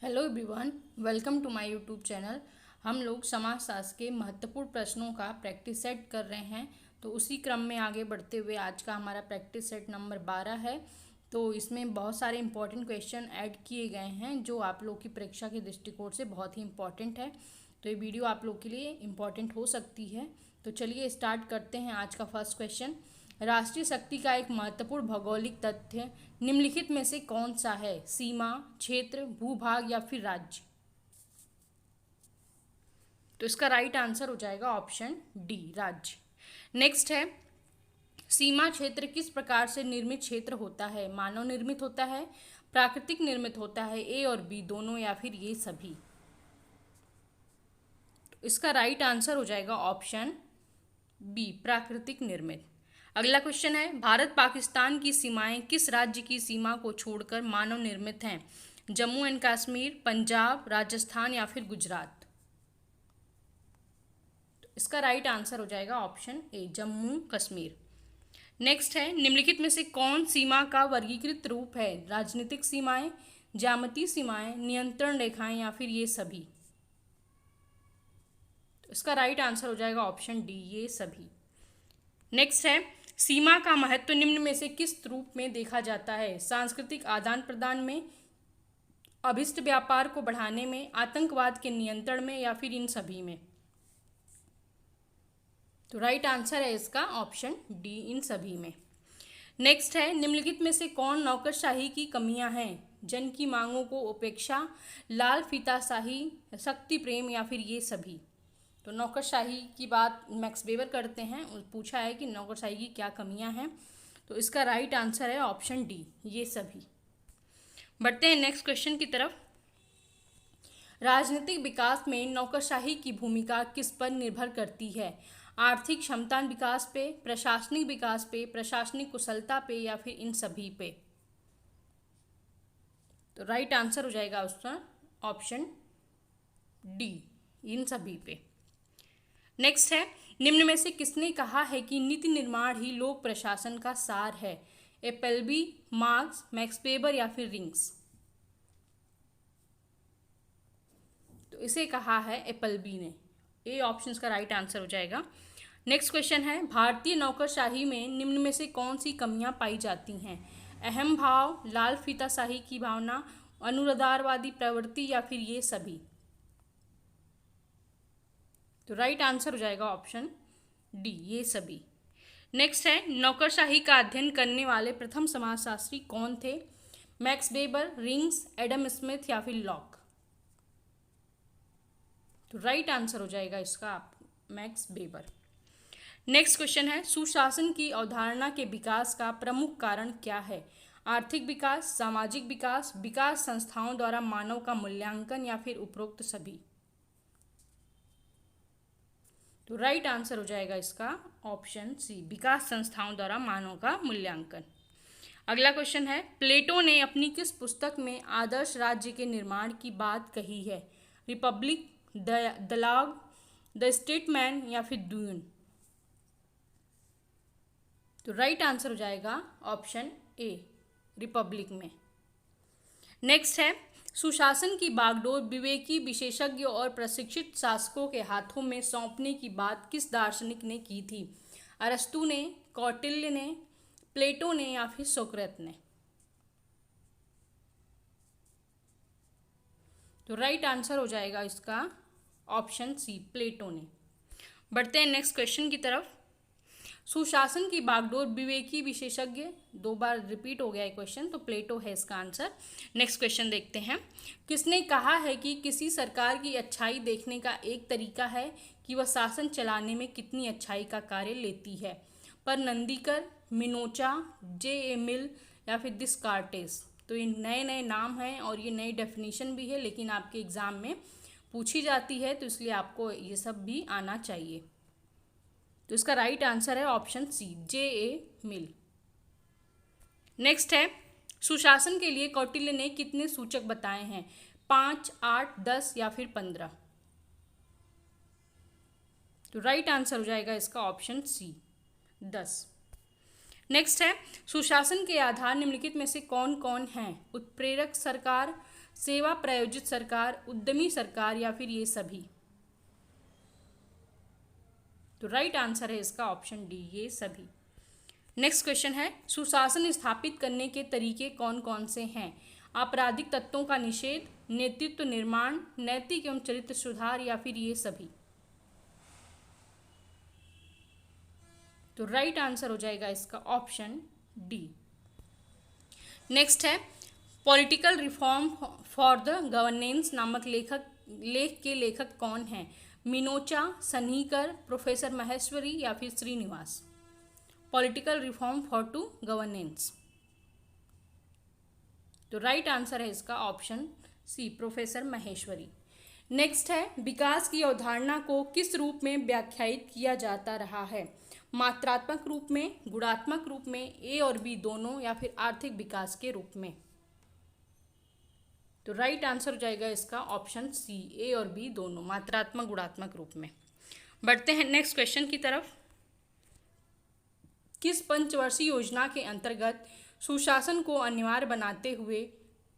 Hello everyone, welcome to my YouTube channel. हम लोग समाजशास्त्र के महत्वपूर्ण प्रश्नों का प्रैक्टिस सेट कर रहे हैं। तो उसी क्रम में आगे बढ़ते हुए आज का हमारा प्रैक्टिस सेट नंबर 12 है। तो इसमें बहुत सारे इंपॉर्टेंट क्वेश्चन ऐड किए गए हैं जो आप लोग की परीक्षा के दृष्टिकोण से बहुत ही इंपॉर्टेंट है। तो ये वीडियो आप लोग के लिए इम्पॉर्टेंट हो सकती है। तो चलिए स्टार्ट करते हैं आज का फर्स्ट क्वेश्चन। राष्ट्रीय शक्ति का एक महत्वपूर्ण भौगोलिक तथ्य निम्नलिखित में से कौन सा है? सीमा, क्षेत्र, भूभाग या फिर राज्य? तो इसका राइट आंसर हो जाएगा ऑप्शन डी, राज्य। नेक्स्ट है, सीमा क्षेत्र किस प्रकार से निर्मित क्षेत्र होता है? मानव निर्मित होता है, प्राकृतिक निर्मित होता है, ए और बी दोनों या फिर ये सभी? तो इसका राइट आंसर हो जाएगा ऑप्शन बी, प्राकृतिक निर्मित। अगला क्वेश्चन है, भारत पाकिस्तान की सीमाएं किस राज्य की सीमा को छोड़कर मानव निर्मित हैं? जम्मू एंड कश्मीर, पंजाब, राजस्थान या फिर गुजरात? तो इसका राइट आंसर हो जाएगा option A, Jammu Kashmir. Next है, निम्नलिखित में से कौन सीमा का वर्गीकृत रूप है? राजनीतिक सीमाएं, ज्यामितीय सीमाएं, नियंत्रण रेखाएं या फिर ये सभी? तो इसका राइट आंसर हो जाएगा ऑप्शन डी, ये सभी। नेक्स्ट है, सीमा का महत्व निम्न में से किस रूप में देखा जाता है? सांस्कृतिक आदान प्रदान में, अभिष्ट व्यापार को बढ़ाने में, आतंकवाद के नियंत्रण में या फिर इन सभी में? तो राइट आंसर है इसका ऑप्शन डी, इन सभी में। नेक्स्ट है, निम्नलिखित में से कौन नौकरशाही की कमियां हैं? जन की मांगों को उपेक्षा, लाल फीताशाही, शक्ति प्रेम या फिर ये सभी? तो नौकरशाही की बात मैक्स वेबर करते हैं, पूछा है कि नौकरशाही की क्या कमियां हैं। तो इसका राइट आंसर है ऑप्शन डी, ये सभी। बढ़ते हैं नेक्स्ट क्वेश्चन की तरफ। राजनीतिक विकास में नौकरशाही की भूमिका किस पर निर्भर करती है? आर्थिक क्षमता विकास पे, प्रशासनिक विकास पे, प्रशासनिक कुशलता पे या फिर इन सभी पे? तो राइट आंसर हो जाएगा उसका ऑप्शन डी, इन सभी पे। नेक्स्ट है, निम्न में से किसने कहा है कि नीति निर्माण ही लोक प्रशासन का सार है? एपल्बी, मार्क्स, मैक्स वेबर या फिर रिंग्स? तो इसे कहा है एपल्बी ने, ए ऑप्शन का राइट आंसर हो जाएगा। नेक्स्ट क्वेश्चन है, भारतीय नौकरशाही में निम्न में से कौन सी कमियां पाई जाती हैं? अहम भाव, लाल फीताशाही की भावना, अनुदारवादी प्रवृत्ति या फिर ये सभी? तो राइट आंसर हो जाएगा ऑप्शन डी, ये सभी। नेक्स्ट है, नौकरशाही का अध्ययन करने वाले प्रथम समाजशास्त्री कौन थे? Max weber, rings, Adam Smith या फिर लॉक? तो राइट आंसर हो जाएगा इसका मैक्स वेबर। नेक्स्ट क्वेश्चन है, सुशासन की अवधारणा के विकास का प्रमुख कारण क्या है? आर्थिक विकास, सामाजिक विकास, विकास संस्थाओं द्वारा मानव का मूल्यांकन या फिर उपरोक्त सभी? तो राइट आंसर हो जाएगा इसका ऑप्शन सी, विकास संस्थाओं द्वारा मानव का मूल्यांकन। अगला क्वेश्चन है, प्लेटो ने अपनी किस पुस्तक में आदर्श राज्य के निर्माण की बात कही है? रिपब्लिक, दलाग, द स्टेटमैन या फिर ड्यून? तो राइट आंसर हो जाएगा ऑप्शन ए, रिपब्लिक में। नेक्स्ट है, सुशासन की बागडोर विवेकी, विशेषज्ञ और प्रशिक्षित शासकों के हाथों में सौंपने की बात किस दार्शनिक ने की थी? अरस्तु ने, कौटिल्य ने, प्लेटो ने या फिर सोक्रेत ने? तो राइट आंसर हो जाएगा इसका ऑप्शन सी, प्लेटो ने। बढ़ते हैं नेक्स्ट क्वेश्चन की तरफ। सुशासन की बागडोर विवेकी, विशेषज्ञ, दो बार रिपीट हो गया है क्वेश्चन, तो प्लेटो है इसका आंसर। नेक्स्ट क्वेश्चन देखते हैं, किसने कहा है कि किसी सरकार की अच्छाई देखने का एक तरीका है कि वह शासन चलाने में कितनी अच्छाई का कार्य लेती है? पर नंदीकर, मिनोचा, जे मिल या फिर डिस्कार्टेस? तो ये नए नए नाम हैं और ये नई डेफिनेशन भी है, लेकिन आपके एग्जाम में पूछी जाती है, तो इसलिए आपको ये सब भी आना चाहिए। तो इसका राइट आंसर है ऑप्शन सी, जे मिल। नेक्स्ट है, सुशासन के लिए कौटिल्य ने कितने सूचक बताए हैं? 5, 8, 10 या फिर 15? तो राइट आंसर हो जाएगा इसका ऑप्शन सी, 10। नेक्स्ट है, सुशासन के आधार निम्नलिखित में से कौन कौन हैं? उत्प्रेरक सरकार, सेवा प्रायोजित सरकार, उद्यमी सरकार या फिर ये सभी? तो राइट आंसर है इसका ऑप्शन डी, ये सभी। नेक्स्ट क्वेश्चन है, सुशासन स्थापित करने के तरीके कौन कौन से हैं? आपराधिक तत्वों का निषेध, नेतृत्व निर्माण, नैतिक एवं चरित्र सुधार या फिर ये सभी? तो राइट आंसर हो जाएगा इसका ऑप्शन डी। नेक्स्ट है, political reform for the governance नामक लेख के लेखक कौन हैं? मिनोचा, सन्हीकर, प्रोफेसर महेश्वरी या फिर Srinivas? Political reform for to governance. तो राइट आंसर है इसका option C, professor Maheshwari. Next है, विकास की अवधारणा को किस रूप में व्याख्यायित किया जाता रहा है? मात्रात्मक रूप में, गुणात्मक रूप में, ए और बी दोनों या फिर आर्थिक विकास के रूप में? तो राइट आंसर हो जाएगा इसका ऑप्शन सी, ए और बी दोनों, मात्रात्मक गुणात्मक रूप में। बढ़ते हैं नेक्स्ट क्वेश्चन की तरफ। किस पंचवर्षीय योजना के अंतर्गत सुशासन को अनिवार्य बनाते हुए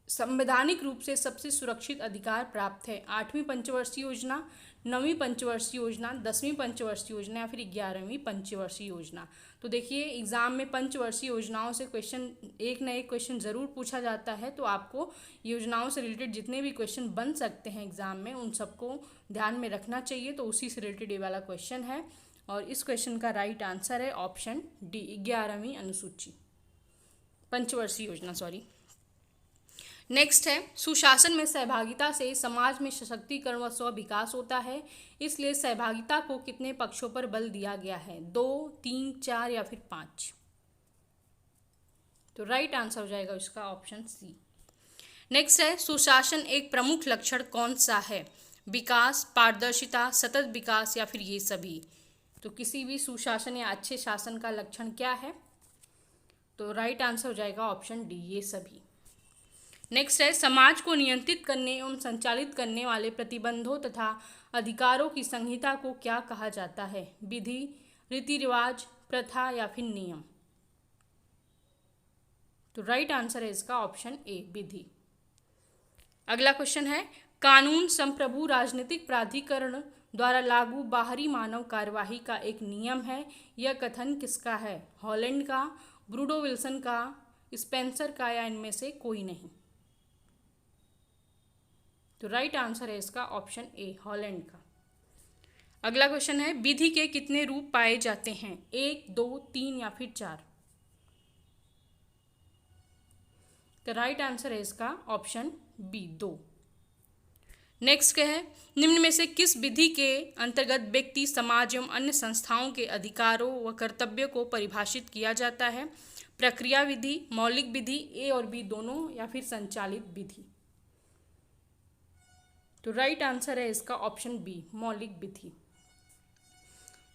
संवैधानिक रूप से सबसे सुरक्षित अधिकार प्राप्त है? 8वीं पंचवर्षीय योजना, 9वीं पंचवर्षीय योजना, 10वीं पंचवर्षीय योजना या फिर 11वीं पंचवर्षीय योजना? तो देखिए, एग्जाम में पंचवर्षीय योजनाओं से क्वेश्चन, एक ना एक क्वेश्चन ज़रूर पूछा जाता है, तो आपको योजनाओं से रिलेटेड जितने भी क्वेश्चन बन सकते हैं एग्जाम में उन सबको ध्यान में रखना चाहिए। तो उसी से रिलेटेड ये वाला क्वेश्चन है और इस क्वेश्चन का राइट आंसर है ऑप्शन डी, 11वीं अनुसूची पंचवर्षीय योजना, सॉरी। नेक्स्ट है, सुशासन में सहभागिता से समाज में सशक्तिकरण व स्व विकास होता है, इसलिए सहभागिता को कितने पक्षों पर बल दिया गया है? 2, 3, 4 या फिर 5? तो राइट आंसर हो जाएगा इसका ऑप्शन सी। नेक्स्ट है, सुशासन एक प्रमुख लक्षण कौन सा है? विकास, पारदर्शिता, सतत विकास या फिर ये सभी? तो किसी भी सुशासन या अच्छे शासन का लक्षण क्या है? तो राइट आंसर हो जाएगा ऑप्शन डी, ये सभी। नेक्स्ट है, समाज को नियंत्रित करने एवं संचालित करने वाले प्रतिबंधों तथा अधिकारों की संहिता को क्या कहा जाता है? विधि, रीति रिवाज, प्रथा या फिर नियम? तो राइट आंसर है इसका ऑप्शन ए, विधि। अगला क्वेश्चन है, कानून संप्रभु राजनीतिक प्राधिकरण द्वारा लागू बाहरी मानव कार्यवाही का एक नियम है, यह कथन किसका है? हॉलैंड का, ब्रूडो विल्सन का, स्पेंसर का या इनमें से कोई नहीं? तो राइट आंसर है इसका ऑप्शन ए, हॉलैंड का। अगला क्वेश्चन है, विधि के कितने रूप पाए जाते हैं? 1, 2, 3 या फिर 4? तो राइट आंसर है इसका ऑप्शन बी, 2। नेक्स्ट क्या है, निम्न में से किस विधि के अंतर्गत व्यक्ति, समाज एवं अन्य संस्थाओं के अधिकारों व कर्तव्यों को परिभाषित किया जाता है? प्रक्रिया विधि, मौलिक विधि, ए और बी दोनों या फिर संचालित विधि? तो राइट आंसर है इसका ऑप्शन बी, मौलिक विधि।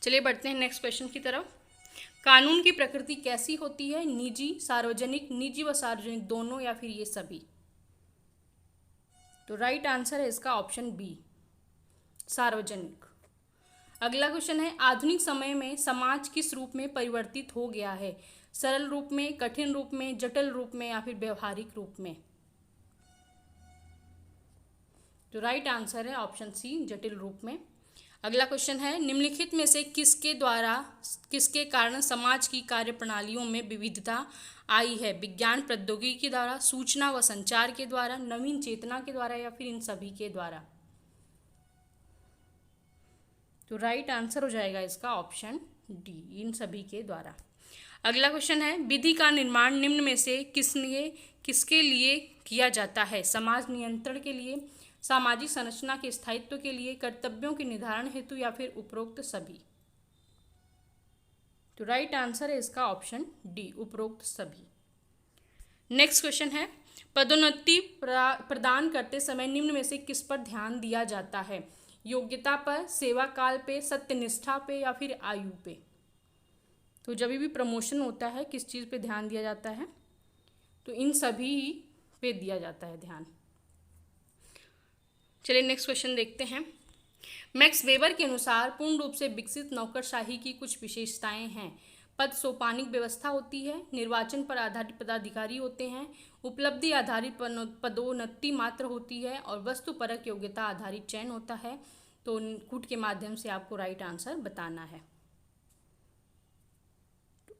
चलिए बढ़ते हैं नेक्स्ट क्वेश्चन की तरफ। कानून की प्रकृति कैसी होती है? निजी, सार्वजनिक, निजी व सार्वजनिक दोनों या फिर ये सभी? तो राइट आंसर है इसका ऑप्शन बी, सार्वजनिक। अगला क्वेश्चन है, आधुनिक समय में समाज किस रूप में परिवर्तित हो गया है? सरल रूप में, कठिन रूप में, जटिल रूप में या फिर व्यवहारिक रूप में? तो राइट आंसर है ऑप्शन सी, जटिल रूप में। अगला क्वेश्चन है, निम्नलिखित में से किसके कारण समाज की कार्य प्रणालियों में विविधता आई है? विज्ञान प्रौद्योगिकी के द्वारा, सूचना व संचार के द्वारा, नवीन चेतना के द्वारा या फिर इन सभी के द्वारा? तो राइट आंसर हो जाएगा इसका ऑप्शन डी, इन सभी के द्वारा। अगला क्वेश्चन है, विधि का निर्माण निम्न में से किसके लिए किया जाता है? समाज नियंत्रण के लिए, सामाजिक संरचना के स्थायित्व के लिए, कर्तव्यों के निर्धारण हेतु या फिर उपरोक्त सभी? तो राइट आंसर है इसका ऑप्शन डी, उपरोक्त सभी। नेक्स्ट क्वेश्चन है, पदोन्नति प्रदान करते समय निम्न में से किस पर ध्यान दिया जाता है? योग्यता पर, सेवा काल पे, सत्यनिष्ठा पे या फिर आयु पे? तो जब भी प्रमोशन होता है किस चीज़ पे ध्यान दिया जाता है? तो इन सभी पे दिया जाता है ध्यान। चलिए नेक्स्ट क्वेश्चन देखते हैं। मैक्स वेबर के अनुसार पूर्ण रूप से विकसित नौकरशाही की कुछ विशेषताएं हैं। पद सोपानिक व्यवस्था होती है, निर्वाचन पर आधारित पदाधिकारी होते हैं, उपलब्धि आधारित पदोन्नति मात्र होती है और वस्तुपरक योग्यता आधारित चयन होता है। तो कूट के माध्यम से आपको राइट आंसर बताना है।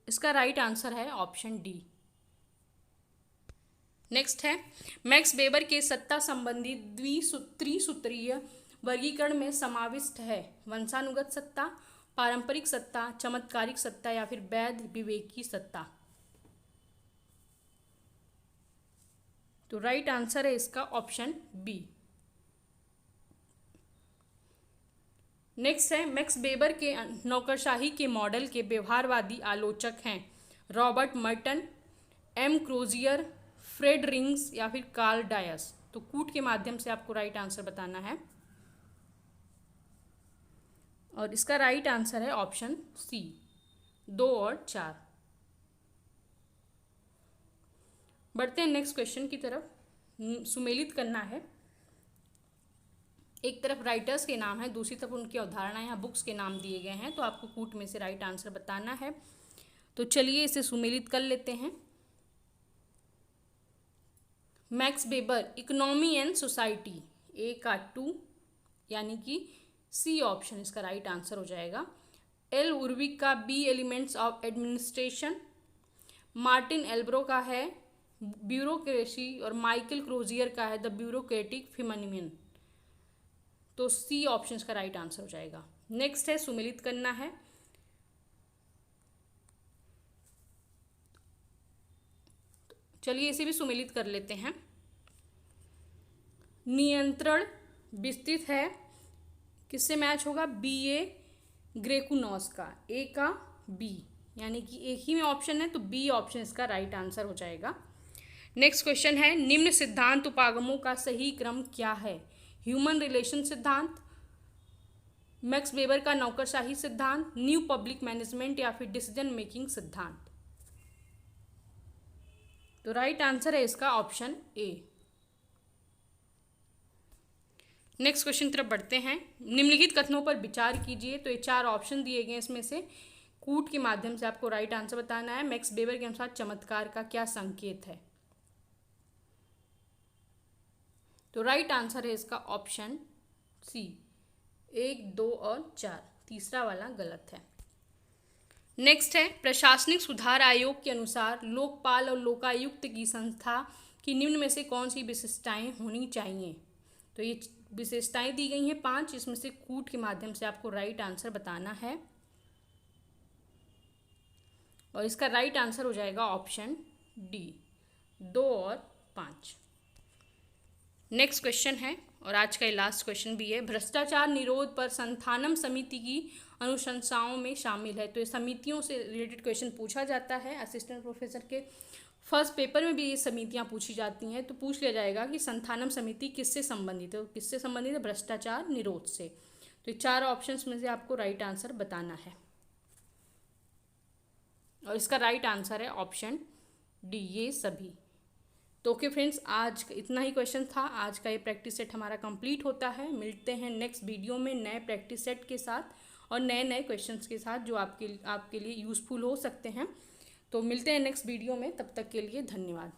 इसका राइट आंसर है ऑप्शन डी। नेक्स्ट है, मैक्स वेबर के सत्ता संबंधी त्रिसूत्रीय वर्गीकरण में समाविष्ट है वंशानुगत सत्ता, पारंपरिक सत्ता, चमत्कारिक सत्ता या फिर वैध विवेकी सत्ता। तो राइट आंसर है इसका ऑप्शन बी। नेक्स्ट है, मैक्स वेबर के नौकरशाही के मॉडल के व्यवहारवादी आलोचक हैं Robert Merton, M Crozier, Fred Riggs या फिर कार्ल डायस। तो कूट के माध्यम से आपको राइट आंसर बताना है और इसका राइट आंसर है ऑप्शन सी, 2 और 4। बढ़ते हैं नेक्स्ट क्वेश्चन की तरफ। सुमेलित करना है, एक तरफ राइटर्स के नाम है, दूसरी तरफ उनकी अवधारणाएं या बुक्स के नाम दिए गए हैं। तो आपको कूट में से राइट आंसर बताना है। तो चलिए इसे सुमेलित कर लेते हैं। Max Weber economy and society, a का 2 यानी कि सी ऑप्शन इसका राइट आंसर हो जाएगा। एल उर्विक का B elements of administration, Martin Albrow का है ब्यूरोक्रेसी और माइकल क्रोजियर का है द ब्यूरोक्रेटिक फिनोमेनन। तो सी ऑप्शन का राइट आंसर हो जाएगा। नेक्स्ट है, सुमेलित करना है। चलिए इसे भी सुमेलित कर लेते हैं। नियंत्रण विस्तृत है, किससे मैच होगा? बी ए ग्रेकुनॉस का, ए का बी, यानी कि एक ही में ऑप्शन है तो बी ऑप्शन इसका राइट आंसर हो जाएगा। नेक्स्ट क्वेश्चन है, निम्न सिद्धांत उपागमों का सही क्रम क्या है? ह्यूमन रिलेशन सिद्धांत, मैक्स वेबर का नौकरशाही सिद्धांत, न्यू पब्लिक मैनेजमेंट या फिर डिसीजन मेकिंग सिद्धांत। तो राइट आंसर है इसका ऑप्शन ए। नेक्स्ट क्वेश्चन की तरफ बढ़ते हैं। निम्नलिखित कथनों पर विचार कीजिए। तो ये 4 ऑप्शन दिए गए, इसमें से कूट के माध्यम से आपको राइट आंसर बताना है। मैक्स वेबर के अनुसार चमत्कार का क्या संकेत है? तो राइट आंसर है इसका ऑप्शन सी, 1, 2 और 4, तीसरा वाला गलत है। नेक्स्ट है, प्रशासनिक सुधार आयोग के अनुसार लोकपाल और लोकायुक्त की संस्था की निम्न में से कौन सी विशेषताएं होनी चाहिए? तो ये विशेषताएं दी गई हैं 5, इसमें से कूट के माध्यम से आपको राइट आंसर बताना है और इसका राइट आंसर हो जाएगा ऑप्शन डी, 2 और 5। नेक्स्ट क्वेश्चन है और आज का ये लास्ट क्वेश्चन भी है। भ्रष्टाचार निरोध पर संस्थानम समिति की अनुशंसाओं में शामिल है। तो ये समितियों से रिलेटेड क्वेश्चन पूछा जाता है। असिस्टेंट प्रोफेसर के फर्स्ट पेपर में भी ये समितियां पूछी जाती हैं। तो पूछ लिया जाएगा कि संस्थानम समिति किससे संबंधित है? किससे संबंधित है? भ्रष्टाचार निरोध से। तो ये 4 ऑप्शंस में से आपको राइट आंसर बताना है और इसका राइट आंसर है ऑप्शन डी, ये सभी। तो ओके फ्रेंड्स, आज इतना ही क्वेश्चन था। आज का ये प्रैक्टिस सेट हमारा कंप्लीट होता है। मिलते हैं नेक्स्ट वीडियो में नए प्रैक्टिस सेट के साथ और नए नए क्वेश्चंस के साथ जो आपके लिए यूज़फुल हो सकते हैं। तो मिलते हैं नेक्स्ट वीडियो में, तब तक के लिए धन्यवाद।